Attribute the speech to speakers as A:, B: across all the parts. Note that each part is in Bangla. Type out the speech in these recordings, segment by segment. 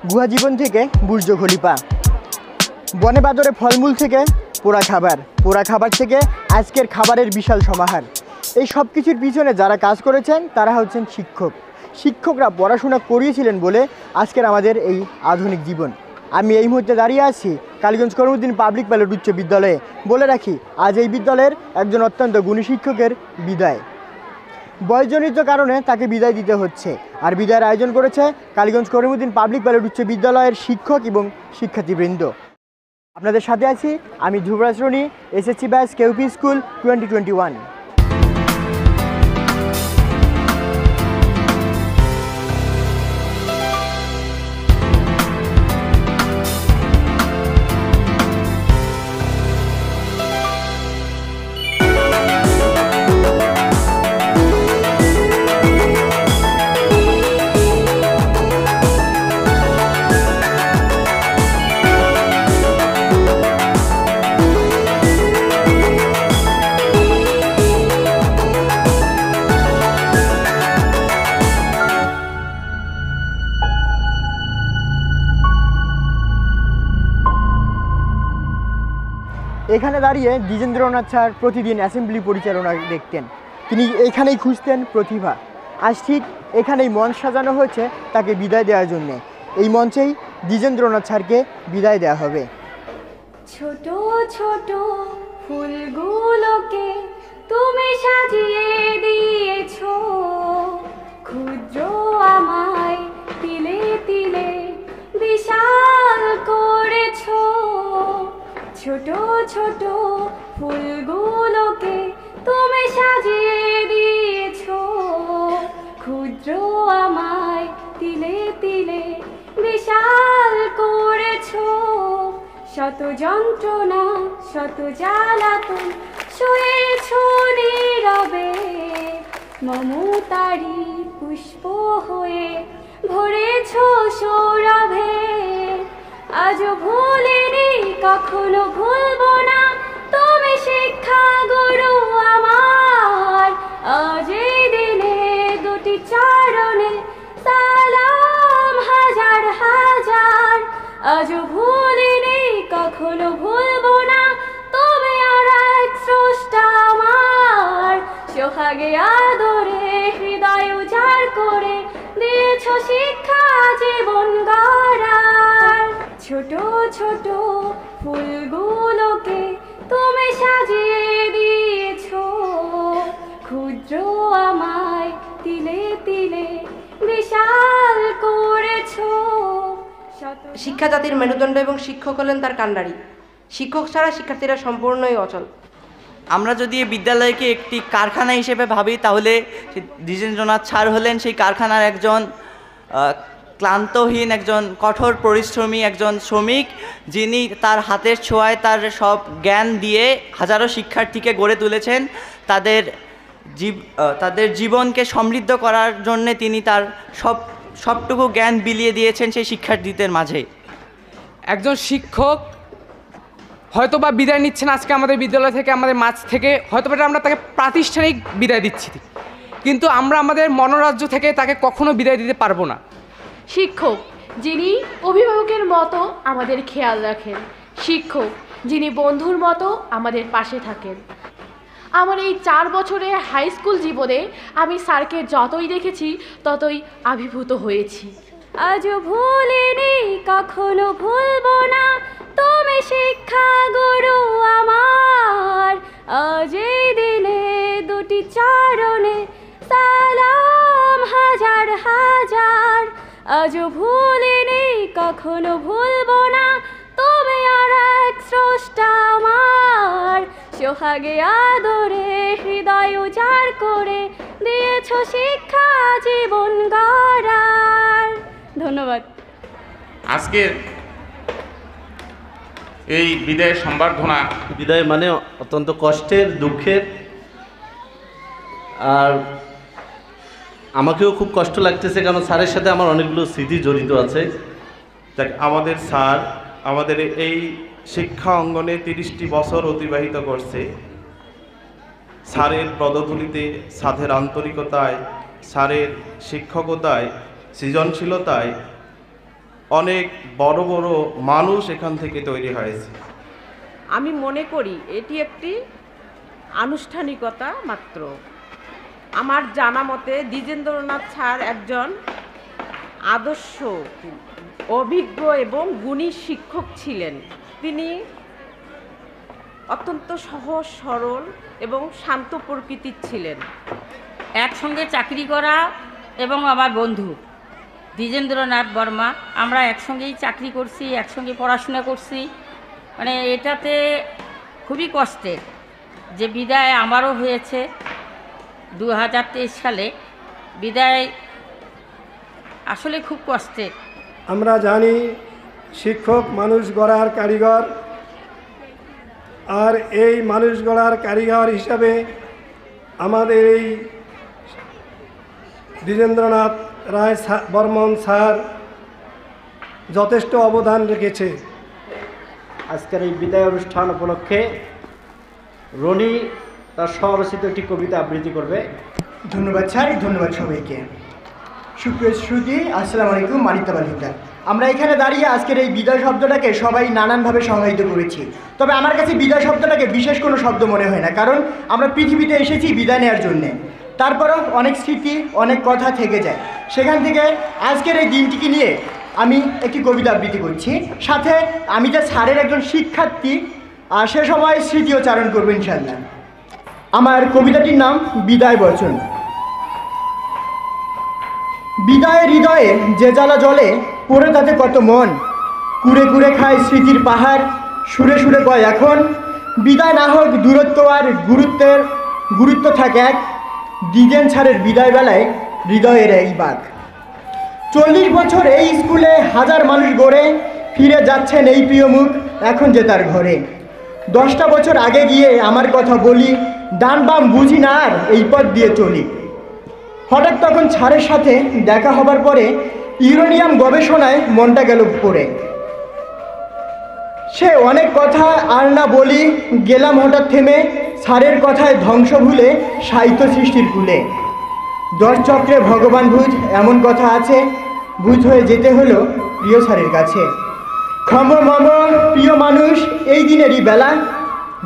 A: গুহা জীবন থেকে বুর্জ খলিফা, বনে বাদরে ফলমূল থেকে পোড়া খাবার থেকে আজকের খাবারের বিশাল সমাহার। এই সব কিছুর পিছনে যারা কাজ করেছেন তারা হচ্ছেন শিক্ষকরা পড়াশোনা করিয়েছিলেন বলে আজকের আমাদের এই আধুনিক জীবন। আমি এই মুহূর্তে দাঁড়িয়ে আছি কালীগঞ্জ করমুদ্দিন পাবলিক প্যালেট উচ্চ বিদ্যালয়ে। বলে রাখি, আজ এই বিদ্যালয়ের একজন অত্যন্ত গুণী শিক্ষকের বিদায়। বয়সজনিত কারণে তাকে বিদায় দিতে হচ্ছে। আর বিদায়ের আয়োজন করেছে কালীগঞ্জ করমুদ্দিন পাবলিক প্যালেট উচ্চ বিদ্যালয়ের শিক্ষক এবং শিক্ষার্থীবৃন্দ। আপনাদের সাথে আছি আমি ধ্রুবরাজ রনি, এসএসসি ব্যাচ কেউপি স্কুল 2021। এখানে দাঁড়িয়ে দ্বিজেন্দ্রনাথ স্যার প্রতিদিন অ্যাসেম্বলি পরিচালনা দেখতেন। তিনি এখানেই খুঁজতেন প্রতিভা। আজ ঠিক এখানেই মঞ্চ সাজানো হয়েছে তাকে বিদায় দেওয়ার জন্যে। এই মঞ্চেই দ্বিজেন্দ্রনাথ স্যারকে বিদায় দেওয়া হবে।
B: ছোট ছোট ফুলগুলোকে তুমি সাজিয়ে দিয়েছো, ক্ষুদ্র আমায় তিলে তিলে বিশাল করেছো। ছোট ছোট ফুলগুলোকে তুমি সাজিয়ে দিয়েছো, ক্ষুদ্র আমায় তিলে তিলে বিশাল করেছো। শত যন্ত্রণা শত জ্বালাতন সয়েছো নীরবে, মমতারি পুষ্প হয়ে ভরেছো সৌরভে। আজও ভুলিনি কখনো ভুলবো না তুমি শিক্ষা গুরু আমার। আজ এই দিনে দুটি চরণে সালাম হাজার হাজার। আজও ভুলিনি কখনো ভুলবো না তুমি আর এক স্রষ্টা আমার। সোহাগে আদরে হৃদয় উজাড় করে দিয়েছো শিক্ষা জীবন গড়ার। ছোট ছোট ফুলগুলোকে তুমি সাজিয়ে দিয়েছো, ক্ষুদ্র আমায় তিলে তিলে বিশাল করেছো।
C: শিক্ষা জাতির মেরুদণ্ড এবং শিক্ষক হলেন তার কাণ্ডারি। শিক্ষক ছাড়া শিক্ষার্থীরা সম্পূর্ণই অচল।
D: আমরা যদি এই বিদ্যালয়কে একটি কারখানা হিসেবে ভাবি, তাহলে দ্বিজেন্দ্রনাথ স্যার হলেন সেই কারখানার একজন ক্লান্তহীন, একজন কঠোর পরিশ্রমী একজন শ্রমিক, যিনি তার হাতের ছোঁয়ায় তার সব জ্ঞান দিয়ে হাজারো শিক্ষার্থীকে গড়ে তুলেছেন। তাদের জীবনকে সমৃদ্ধ করার জন্যে তিনি তার সবটুকু জ্ঞান বিলিয়ে দিয়েছেন সেই শিক্ষার্থীদের মাঝে।
E: একজন শিক্ষক হয়তোবা বিদায় নিচ্ছেন আজকে আমাদের বিদ্যালয় থেকে, আমাদের মাঝ থেকে, হয়তোবা আমরা তাকে প্রাতিষ্ঠানিক বিদায় দিচ্ছি, কিন্তু আমরা আমাদের মনোরাজ্য থেকে তাকে কখনো বিদায় দিতে পারবো না।
F: শিক্ষক যিনি অভিভাবকের মতো আমাদের খেয়াল রাখেন, শিক্ষক যিনি বন্ধুর মতো আমাদের পাশে থাকেন। আমার এই 4 বছরের হাই স্কুল জীবনে আমি স্যারকে যতই দেখেছি ততই আবির্ভূত হয়েছি।
B: আজও ভুলিনি কখনো ভুলবো না তুমি শিক্ষা গুরু আমার। আজ এই দিনে দুটি চরণে সালাম হাজার হাজার। আজও ভুলিনি কখনো ভুলবো না তুমি আর এক স্রষ্টা আমার। সোহাগে আদরে হৃদয় উজাড় করে দিয়েছো শিক্ষা জীবন গড়ার। ধন্যবাদ।
G: আজকের এই বিদায় সম্বর্ধনা,
H: বিদায় মানে অত্যন্ত কষ্টের, দুঃখের, আর আমাকেও খুব কষ্ট লাগতেছে, কারণ স্যারের সাথে আমার অনেকগুলো স্মৃতি জড়িত আছে।
I: আমাদের স্যার আমাদের এই শিক্ষা অঙ্গনে 30টি বছর অতিবাহিত করছে। স্যারের পদধূলিতে, স্যারের আন্তরিকতায়, স্যারের শিক্ষকতায়, সৃজনশীলতায় অনেক বড় বড় মানুষ এখান থেকে তৈরি হয়েছে।
J: আমি মনে করি এটি একটি আনুষ্ঠানিকতা মাত্র। আমার জানা মতে দ্বিজেন্দ্রনাথ স্যার একজন আদর্শ, অভিজ্ঞ এবং গুণী শিক্ষক ছিলেন। তিনি অত্যন্ত সহজ সরল এবং শান্ত প্রকৃতির ছিলেন।
K: একসঙ্গে চাকরি করা এবং আমার বন্ধু দ্বিজেন্দ্রনাথ বর্মা, আমরা একসঙ্গেই চাকরি করছি, একসঙ্গে পড়াশোনা করছি। মানে এটাতে খুবই কষ্টের যে বিদায় আমারও হয়েছে 2023 সালে। বিদায় আসলে খুব কষ্টের।
L: আমরা জানি শিক্ষক মানুষ গড়ার কারিগর, আর এই মানুষ গড়ার কারিগর হিসাবে আমাদের এই দ্বিজেন্দ্রনাথ রায় বর্মন স্যার যথেষ্ট অবদান রেখেছে।
M: আজকের এই বিদায় অনুষ্ঠান উপলক্ষে রনি তার স্বরচিত একটি কবিতা আবৃত্তি করবে।
A: ধন্যবাদ স্যার, ধন্যবাদ সবাইকে। সুপ্রিয় শ্রুতি, আসসালামু আলাইকুম। মানিকতাবাল হিদার। আমরা এখানে দাঁড়িয়ে আজকের এই বিদায় শব্দটাকে সবাই নানানভাবে সংজ্ঞায়িত করেছি। তবে আমার কাছে বিদায় শব্দটাকে বিশেষ কোনো শব্দ মনে হয় না, কারণ আমরা পৃথিবীতে এসেছি বিদায় নেওয়ার জন্যে। তারপরেও অনেক স্মৃতি, অনেক কথা থেকে যায়। সেখান থেকে আজকের এই দিনটিকে নিয়ে আমি একটি কবিতা আবৃত্তি করছি। সাথে আমি যে স্যারের একজন শিক্ষার্থী, সে সময় স্মৃতিও চারণ করবো ইনশাআল্লাহ। আমার কবিতাটির নাম বিদায় বচন। বিদায়ের হৃদয়ে যে জ্বালা জ্বলে, পড়ে তাতে কত মন, কুড়ে কুড়ে খায় স্মৃতির পাহাড়, সুরে সুরে কয় এখন বিদায় না হোক দূরত্ব, আর গুরুত্ব থাকে এক। দ্বিজেন স্যারের বিদায় বেলায় হৃদয়ের এই বাঘ। 40 বছর এই স্কুলে হাজার মানুষ গড়ে, ফিরে যাচ্ছেন এই প্রিয় মুখ এখন যে তার ঘরে। 10টা বছর আগে গিয়ে আমার কথা বলি, ডান বাম বুঝি না আর এই পথ দিয়ে চলি। হঠাৎ তখন স্যারের সাথে দেখা হবার পরে ইউরেনিয়াম গবেষণায় মনটা গেল পড়ে। সে অনেক কথা আর না বলি, গেলাম হঠাৎ থেমে, স্যারের কথায় ধ্বংস ভুলে সাহিত্য সৃষ্টির কুলে। 10 চক্রে ভগবান ভুজ, এমন কথা আছে, ভুজ হয়ে যেতে হলো প্রিয় স্যারের কাছে। ক্ষম মম প্রিয় মানুষ, এই দিনেরই বেলা,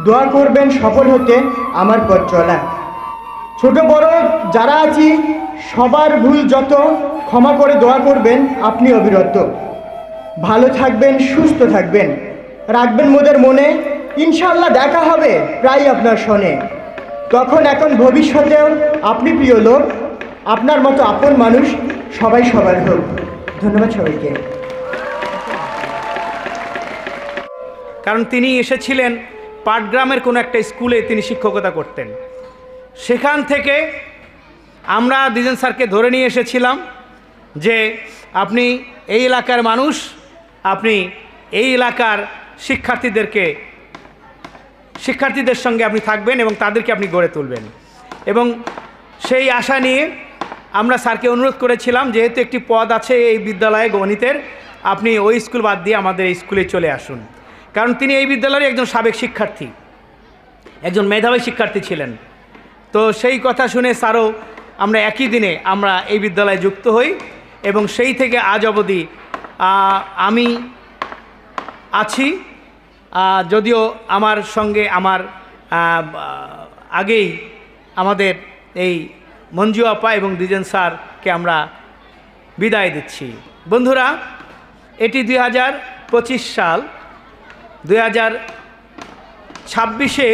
A: দোয়া করবেন সফল হতে আমার পথ চলা। ছোট বড় যারা আছি সবার ভুল যত, ক্ষমা করে দোয়া করবেন আপনি অবিরত। ভালো থাকবেন, সুস্থ থাকবেন, রাখবেন মোদের মনে, ইনশাআল্লাহ দেখা হবে প্রায় আপনার শোনে। তখন এখন ভবিষ্যতেও আপনি প্রিয় লোক, আপনার মতো আপন মানুষ সবাই সবার হোক। ধন্যবাদ সবাইকে।
N: কারণ তিনি এসেছিলেন পাটগ্রামের কোনো একটা স্কুলে, তিনি শিক্ষকতা করতেন। সেখান থেকে আমরা দ্বিজেন স্যারকে ধরে নিয়ে এসেছিলাম যে আপনি এই এলাকার মানুষ, আপনি এই এলাকার শিক্ষার্থীদের সঙ্গে আপনি থাকবেন এবং তাদেরকে আপনি গড়ে তুলবেন। এবং সেই আশা নিয়ে আমরা স্যারকে অনুরোধ করেছিলাম, যেহেতু একটি পদ আছে এই বিদ্যালয়ে গণিতের, আপনি ওই স্কুল বাদ দিয়ে আমাদের এই স্কুলে চলে আসুন। কারণ তিনি এই বিদ্যালয়ের একজন সাবেক শিক্ষার্থী, একজন মেধাবী শিক্ষার্থী ছিলেন। তো সেই কথা শুনে স্যারও আমরা একই দিনে আমরা এই বিদ্যালয়ে যুক্ত হই এবং সেই থেকে আজ অবধি আমি আছি। যদিও আমার সঙ্গে আমার আগেই আমাদের এই মঞ্জু আপা এবং দ্বিজেন স্যারকে আমরা বিদায় দিচ্ছি। বন্ধুরা, এটি 2025 সাল। 2026-এ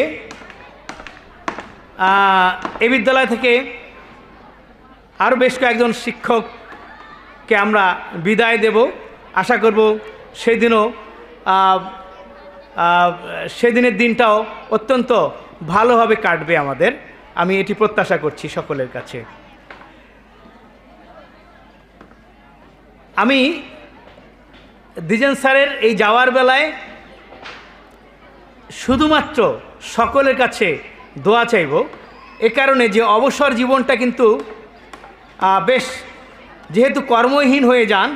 N: এই বিদ্যালয় থেকে আরও বেশ কয়েকজন শিক্ষককে আমরা বিদায় দেব। আশা করব সেদিনের দিনটাও অত্যন্ত ভালোভাবে কাটবে আমাদের, আমি এটি প্রত্যাশা করছি সকলের কাছে। আমি দ্বিজেন স্যারের এই যাওয়ার বেলায় শুধুমাত্র সকলের কাছে দোয়া চাইব, এ কারণে যে অবসর জীবনটা কিন্তু বেশ, যেহেতু কর্মহীন হয়ে যান,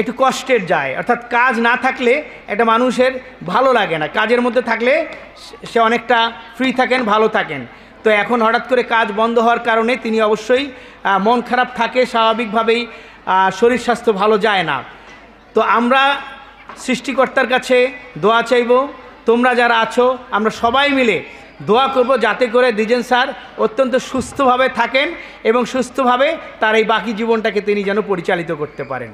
N: একটু কষ্টের যায়। অর্থাৎ কাজ না থাকলে একটা মানুষের ভালো লাগে না, কাজের মধ্যে থাকলে সে অনেকটা ফ্রি থাকেন, ভালো থাকেন। তো এখন হঠাৎ করে কাজ বন্ধ হওয়ার কারণে তিনি অবশ্যই মন খারাপ থাকে, স্বাভাবিকভাবেই শরীর স্বাস্থ্য ভালো যায় না। তো আমরা সৃষ্টিকর্তার কাছে দোয়া চাইব, তোমরা যারা আছো আমরা সবাই মিলে দোয়া করব যাতে করে দ্বিজেন স্যার অত্যন্ত সুস্থভাবে থাকেন এবং সুস্থভাবে তার এই বাকি জীবনটাকে তিনি যেন পরিচালিত করতে পারেন।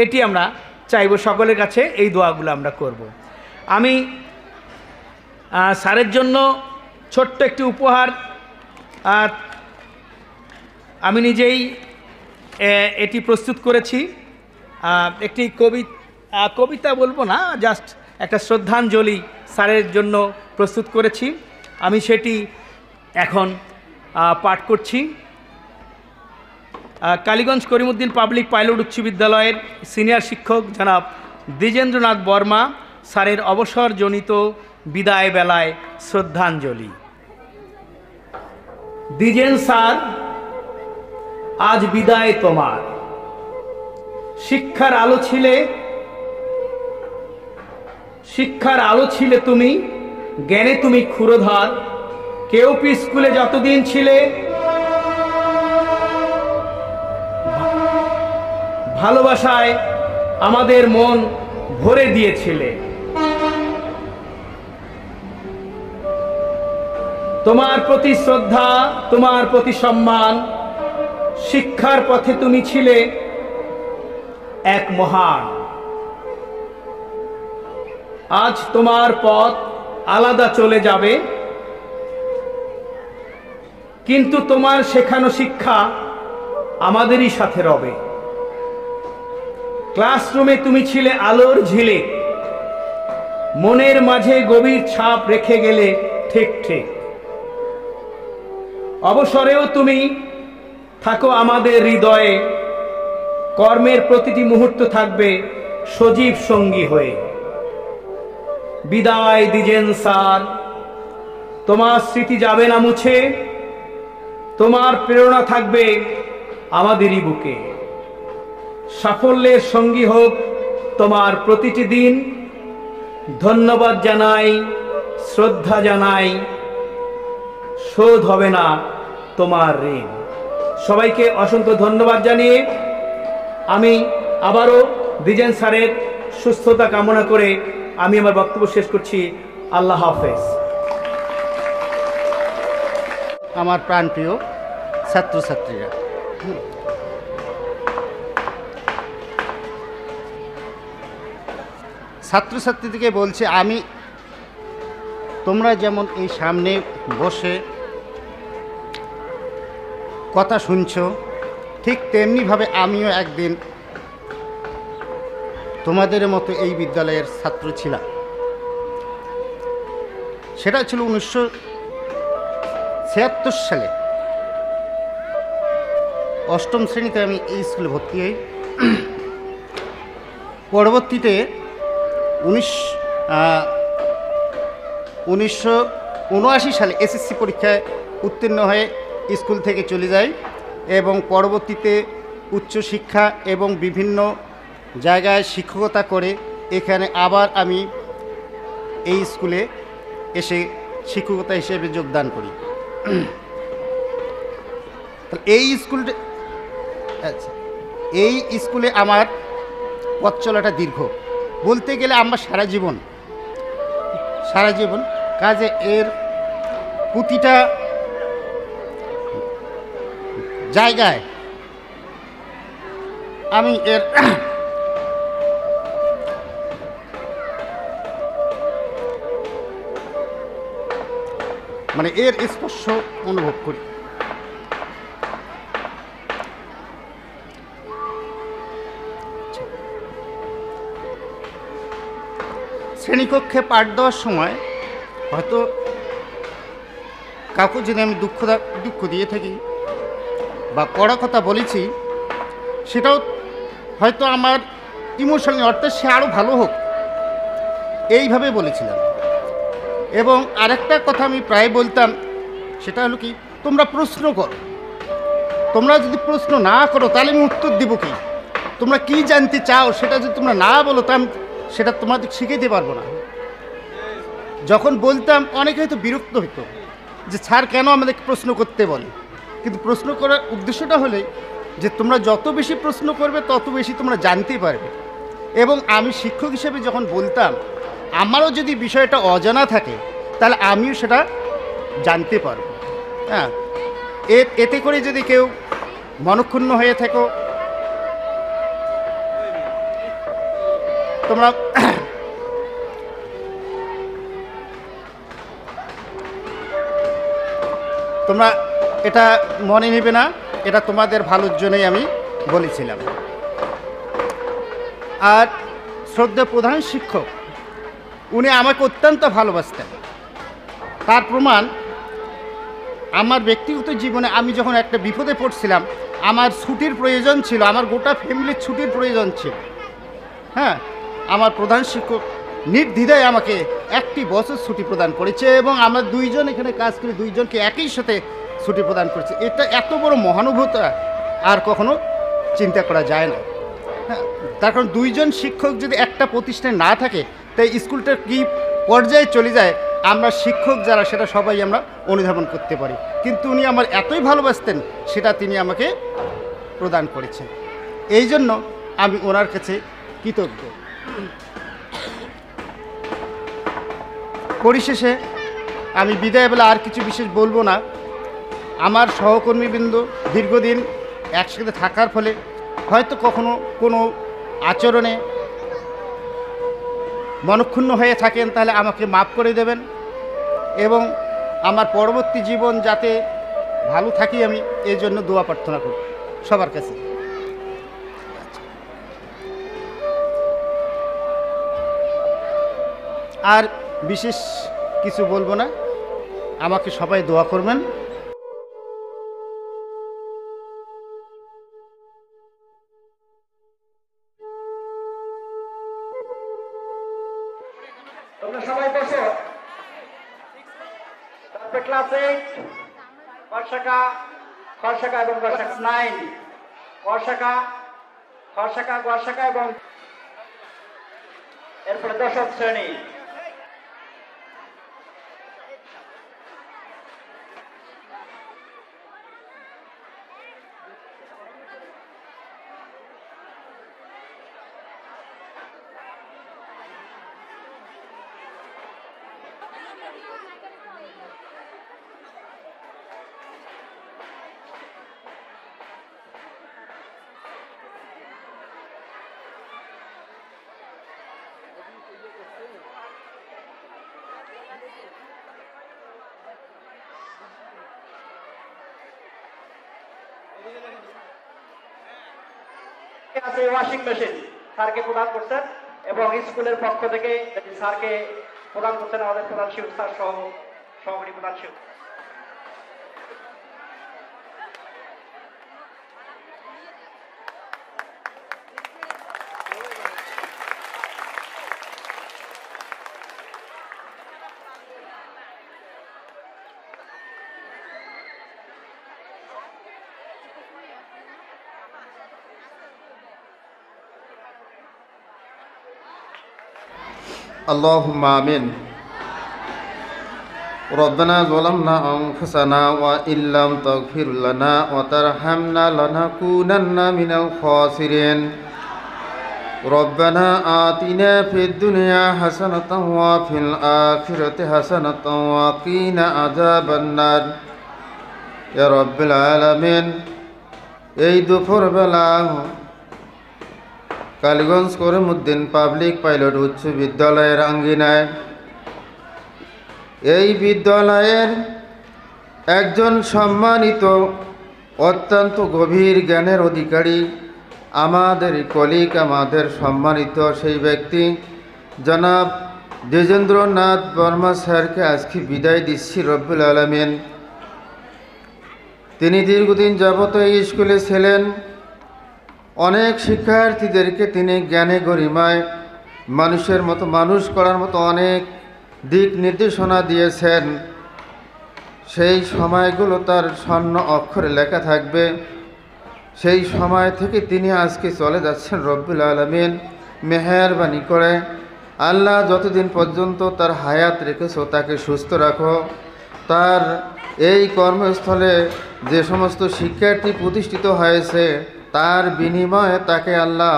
N: এটি আমরা চাইব, সকলের কাছে এই দোয়াগুলো আমরা করব। আমি স্যারের জন্য ছোট্ট একটি উপহার আমি নিজেই এটি প্রস্তুত করেছি। একটি কবিতা বলবো না, জাস্ট একটা শ্রদ্ধাঞ্জলি স্যারের জন্য প্রস্তুত করেছি। আমি সেটি এখন পাঠ করছি। কালীগঞ্জ করিমউদ্দিন পাবলিক পাইলট উচ্চ বিদ্যালয়ের সিনিয়র শিক্ষক জনাব দ্বিজেন্দ্রনাথ বর্মা স্যারের অবসরজনিত বিদায় বেলায় শ্রদ্ধাঞ্জলি। দ্বিজেন স্যার, আজ বিদায় তোমার। শিক্ষার আলো ছিলে তুমি, জ্ঞানে তুমি ক্ষুরধার। কেওপি স্কুলে যতদিন ছিলে ভালোবাসায় আমাদের মন ভরে দিয়েছিলে। তোমার প্রতি শ্রদ্ধা, তোমার প্রতি সম্মান, শিক্ষার পথে তুমি ছিলে এক মহান। আজ তোমার পথ আলাদা চলে যাবে, কিন্তু তোমার শেখানো শিক্ষা আমাদেরই সাথে রবে। ক্লাসরুমে তুমি ছিলে আলোর ঝিলিক, মনের মাঝে গভীর ছাপ রেখে গেলে ঠিক ঠিক। অবসরেও তুমি থাকো আমাদের হৃদয়ে, কর্মের প্রতিটি মুহূর্ত থাকবে সজীব সঙ্গী হয়ে। বিদায় দ্বিজেন স্যার, তোমার স্মৃতি যাবে না মুছে, তোমার প্রেরণা থাকবে আমাদেরই বুকে। সাফল্যের সঙ্গী হোক তোমার প্রতিটি দিন। ধন্যবাদ জানাই, শ্রদ্ধা জানাই, শোধ হবে না তোমার ঋণ। সবাইকে অসংখ্য ধন্যবাদ জানিয়ে আমি আবারও দ্বিজেন স্যারের সুস্থতা কামনা করে আমি আমার বক্তব্য শেষ করছি। আল্লাহ হাফেজ।
O: আমার প্রাণপ্রিয় ছাত্রছাত্রীরা, ছাত্রছাত্রীদেরকে বলছি, আমি তোমরা যেমন এই সামনে বসে কথা শুনছো, ঠিক তেমনিভাবে আমিও একদিন তোমাদের মতো এই বিদ্যালয়ের ছাত্র ছিলাম। সেটা ছিল 1976 সালে। অষ্টম শ্রেণীতে আমি এই স্কুলে ভর্তি হই। পরবর্তীতে 1979 সালে এসএসসি পরীক্ষায় উত্তীর্ণ হয়ে স্কুল থেকে চলে যাই এবং পরবর্তীতে উচ্চশিক্ষা এবং বিভিন্ন জায়গায় শিক্ষকতা করে এখানে আবার আমি এই স্কুলে এসে শিক্ষকতা হিসেবে যোগদান করি। এই স্কুলে আমার পথ চলাটা দীর্ঘ, বলতে গেলে আমার সারা জীবন কাজে এর প্রতিটা জায়গায় আমি এর এর স্পর্শ অনুভব করি। শ্রেণীকক্ষে পাঠ দেওয়ার সময় হয়তো কাউকে যদি আমি দুঃখ দিয়ে থাকি বা কড়া কথা বলেছি, সেটাও হয়তো আমার ইমোশনালি, অর্থাৎ সে আরও ভালো হোক এইভাবে বলেছিলাম। এবং আরেকটা কথা আমি প্রায় বলতাম, সেটা হলো কি, তোমরা প্রশ্ন করো। তোমরা যদি প্রশ্ন না করো তাহলে আমি উত্তর দেবো কি? তোমরা কি জানতে চাও সেটা যদি তোমরা না বলো তা আমি সেটা তোমাদের শিখাইতে পারবো না। যখন বলতাম অনেকে হয়তো বিরক্ত হতো যে স্যার কেন আমাদেরকে প্রশ্ন করতে বলে, কিন্তু প্রশ্ন করার উদ্দেশ্যটা হলে যে তোমরা যত বেশি প্রশ্ন করবে তত বেশি তোমরা জানতে পারবে। এবং আমি শিক্ষক হিসেবে যখন বলতাম আমারও যদি বিষয়টা অজানা থাকে তাহলে আমিও সেটা জানতে পারব। হ্যাঁ, এতে করে যদি কেউ মনক্ষুণ্ণ হয়ে থাকো, তোমরা তোমরা এটা মনে নেবে না, এটা তোমাদের ভালোর জন্যই আমি বলেছিলাম। আর শ্রদ্ধা প্রধান শিক্ষক উনি আমাকে অত্যন্ত ভালোবাসতেন। তার প্রমাণ আমার ব্যক্তিগত জীবনে আমি যখন একটা বিপদে পড়ছিলাম, আমার ছুটির প্রয়োজন ছিল, আমার গোটা ফ্যামিলির ছুটির প্রয়োজন ছিল। হ্যাঁ, আমার প্রধান শিক্ষক নির্দ্বিধায় আমাকে 1 বছর ছুটি প্রদান করেছে এবং আমরা 2 জন এখানে কাজ করি, 2 জনকে একই সাথে ছুটি প্রদান করেছে। এটা এত বড় মহানুভবতা আর কখনো চিন্তা করা যায় না। হ্যাঁ, তার কারণ 2 জন শিক্ষক যদি একটা প্রতিষ্ঠানে না থাকে তাই স্কুলটা কী পর্যায়ে চলে যায় আমরা শিক্ষক যারা সেটা সবাই আমরা অনুধাবন করতে পারি। কিন্তু উনি আমার এতই ভালোবাসতেন সেটা তিনি আমাকে প্রদান করেছেন, এই জন্য আমি ওনার কাছে কৃতজ্ঞ। পরিশেষে আমি বিদায় বেলা আর কিছু বিশেষ বলবো না। আমার সহকর্মীবৃন্দ দীর্ঘদিন একসাথে থাকার ফলে হয়তো কখনো কোনো আচরণে মনক্ষুণ্ণ হয়ে থাকেন তাহলে আমাকে মাফ করে দেবেন এবং আমার পরবর্তী জীবন যাতে ভালো থাকি আমি এই জন্য দোয়া প্রার্থনা করি সবার কাছে। আর বিশেষ কিছু বলবো না, আমাকে সবাই দোয়া করবেন।
M: তোমরা সবাই বসো। তারপরে ক্লাস 8 কর্ষাকা, খরশাকা এবং গর্ষাকা 9 কর্ষাকা, খরশাকা, গর্ষাকা এবং এরপরে 10ম শ্রেণী। আছে ওয়াশিং মেশিন স্যারকে প্রদান করছেন এবং স্কুলের পক্ষ থেকে স্যারকে প্রদান করছেন আমাদের প্রধান শিক্ষক স্যার সহ সহকারী প্রধান শিক্ষক।
P: اللهم آمين. ربنا ظلمنا أنفسنا وإن لم تغفر لنا وترحمنا لنكونن من الخاسرين. ربنا آتنا في الدنيا حسنة وفي الآخرة حسنة وقنا عذاب النار. يا رب العالمين. এই দুপুর বেলা কালীগঞ্জ করিমউদ্দিন পাবলিক পাইলট উচ্চ বিদ্যালয়ের আঙ্গিনায় এই বিদ্যালয়ের একজন সম্মানিত অত্যন্ত গভীর জ্ঞানের অধিকারী আমাদের কলিগ, আমাদের সম্মানিত সেই ব্যক্তি জনাব দ্বিজেন্দ্রনাথ বর্মা স্যারকে আজকে বিদায় দিচ্ছি রব্বুল আলামিন। তিনি দীর্ঘদিন যাবত এই স্কুলে ছিলেন, অনেক শিক্ষার্থীদেরকে তিনি জ্ঞানে গরিমায় মানুষের মতো মানুষ করার মতো অনেক দিক নির্দেশনা দিয়েছেন। সেই সময়গুলো তার স্বর্ণ অক্ষরে লেখা থাকবে। সেই সময় থেকে তিনি আজকে চলে যাচ্ছেন। রব্বুল আলামিন মেহেরবানি করে আল্লাহ যতদিন পর্যন্ত তার হায়াত রেখেছো তাকে সুস্থ রাখো। তার এই কর্মস্থলে যে সমস্ত শিক্ষার্থী প্রতিষ্ঠিত হয়েছে তার বিনিময়ে তাকে আল্লাহ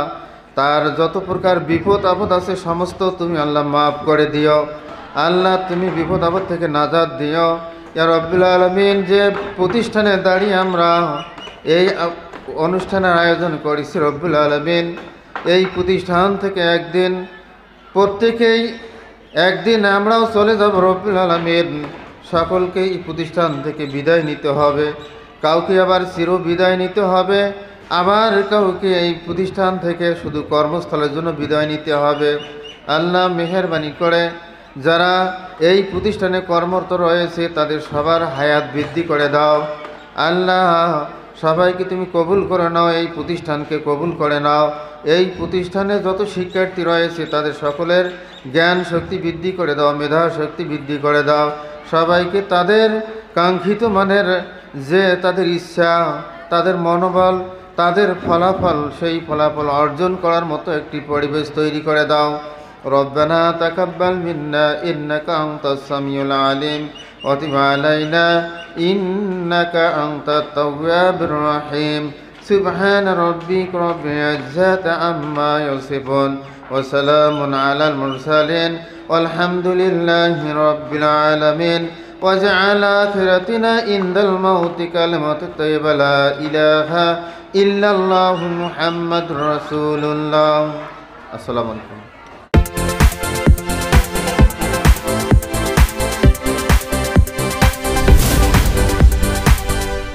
P: তার যত প্রকার বিপদ আপদ আছে সমস্ত তুমি আল্লাহ মাফ করে দিও। আল্লাহ তুমি বিপদ আপদ থেকে নাজাত দিও। ইয়া রব্বুল আলামিন, যে প্রতিষ্ঠানে দাঁড়িয়ে আমরা এই অনুষ্ঠানের আয়োজন করেছি রব্বুল আলামিন, এই প্রতিষ্ঠান থেকে একদিন আমরাও চলে যাব রব্বুল আলামিন। সকলকে এই প্রতিষ্ঠান থেকে বিদায় নিতে হবে, কাউকে আবার চির বিদায় নিতে হবে, আবার কাউকে এই প্রতিষ্ঠান থেকে শুধু কর্মস্থলের জন্য বিদায় নিতে হবে। আল্লাহ মেহেরবানি করে যারা এই প্রতিষ্ঠানে কর্মরত রয়েছে তাদের সবার হায়াত বৃদ্ধি করে দাও। আল্লাহ সবাইকে তুমি কবুল করে নাও, এই প্রতিষ্ঠানকে কবুল করে নাও। এই প্রতিষ্ঠানে যত শিক্ষার্থী রয়েছে তাদের সকলের জ্ঞান শক্তি বৃদ্ধি করে দাও, মেধা শক্তি বৃদ্ধি করে দাও। সবাইকে তাদের কাঙ্ক্ষিত মানের যে তাদের ইচ্ছা, তাদের মনোবল, তাদের ফলাফল, সেই ফলাফল অর্জন করার মতো একটি পরিবেশ তৈরি করে দাও। রব্বানা তাকাব্বাল মিন্না ইন্নাকা আনতাস সামিউল আলিম ওয়া তুব আলাইনা ইন্নাকা আনতাত তাওয়াবুর রহিম। সুবহানা রাব্বিকা রাব্বিল ইজ্জাতি আম্মা ইয়াসিফুন ওয়া সালামুন আলাল মুরসালিন ওয়ালহামদুলিল্লাহি রাব্বিল আলামিন। واجعل آخرتنا عند الموت كلمة طيبة لا إله إلا الله محمد رسول الله. السلام عليكم.